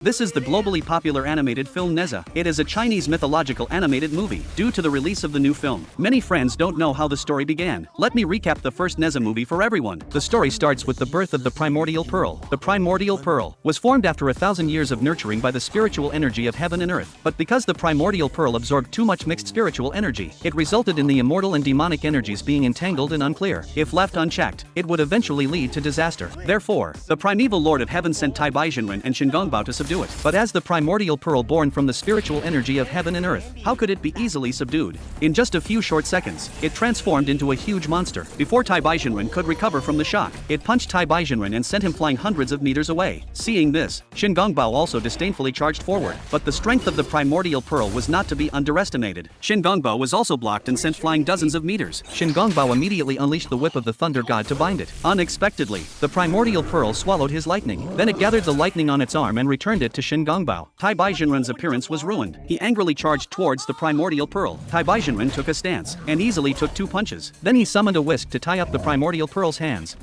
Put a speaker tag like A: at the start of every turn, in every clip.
A: This is the globally popular animated film Neza. It is a Chinese mythological animated movie. Due to the release of the new film, many friends don't know how the story began. Let me recap the first Neza movie for everyone. The story starts with the birth of the primordial pearl. The primordial pearl was formed after 1,000 years of nurturing by the spiritual energy of heaven and earth. But because the primordial pearl absorbed too much mixed spiritual energy, it resulted in the immortal and demonic energies being entangled and unclear. If left unchecked, it would eventually lead to disaster. Therefore, the primeval Lord of Heaven sent Tai Bai Jinren and Shingongbao to subdue it. But as the primordial pearl born from the spiritual energy of heaven and earth, how could it be easily subdued? In just a few short seconds, it transformed into a huge monster. Before Tai Bai Jinren could recover from the shock, it punched Tai Bai Jinren and sent him flying hundreds of meters away. Seeing this, Shingongbao also disdainfully charged forward. But the strength of the primordial pearl was not to be underestimated. Shingongbao was also blocked and sent flying dozens of meters. Shingongbao immediately unleashed the whip of the thunder god to bind it. Unexpectedly, the primordial pearl swallowed his lightning. Then it gathered the lightning on its arm and returned it to Shingongbao. Tai Bai Jinren's appearance was ruined. He angrily charged towards the primordial pearl. Tai Bai Jinren took a stance and easily took 2 punches. Then he summoned a whisk to tie up the primordial pearl's hands.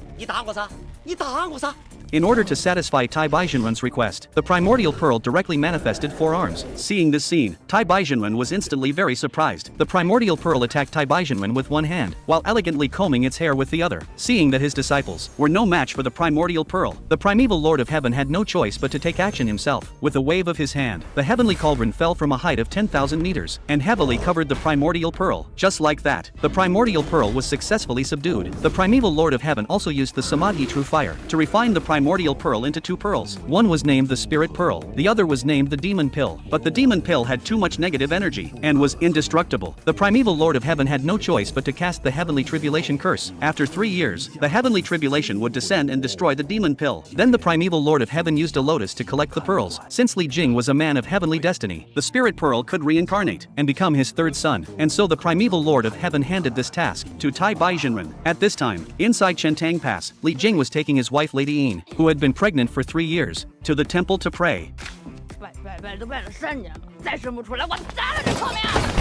A: In order to satisfy Tai Bai Jinren's request, the primordial pearl directly manifested 4 arms. Seeing this scene, Tai Bai Jinren was instantly very surprised. The primordial pearl attacked Tai Bai Jinren with one hand, while elegantly combing its hair with the other. Seeing that his disciples were no match for the primordial pearl, the primeval Lord of Heaven had no choice but to take action himself. With a wave of his hand, the heavenly cauldron fell from a height of 10,000 meters, and heavily covered the primordial pearl. Just like that, the primordial pearl was successfully subdued. The primeval Lord of Heaven also used the Samadhi True Fire to refine the primordial pearl into 2 pearls. One was named the Spirit Pearl, the other was named the Demon Pill. But the Demon Pill had too much negative energy and was indestructible. The primeval Lord of Heaven had no choice but to cast the Heavenly Tribulation curse. After 3 years, the Heavenly Tribulation would descend and destroy the Demon Pill. Then the primeval Lord of Heaven used a lotus to collect the pearls. Since Li Jing was a man of heavenly destiny, the Spirit Pearl could reincarnate and become his 3rd son. And so the primeval Lord of Heaven handed this task to Tai Bai Jinren. At this time, inside Chentang Pass, Li Jing was taking his wife Lady Yin, who had been pregnant for 3 years, to the temple to pray.
B: 拜了3年了，再生不出来，我砸了这臭名！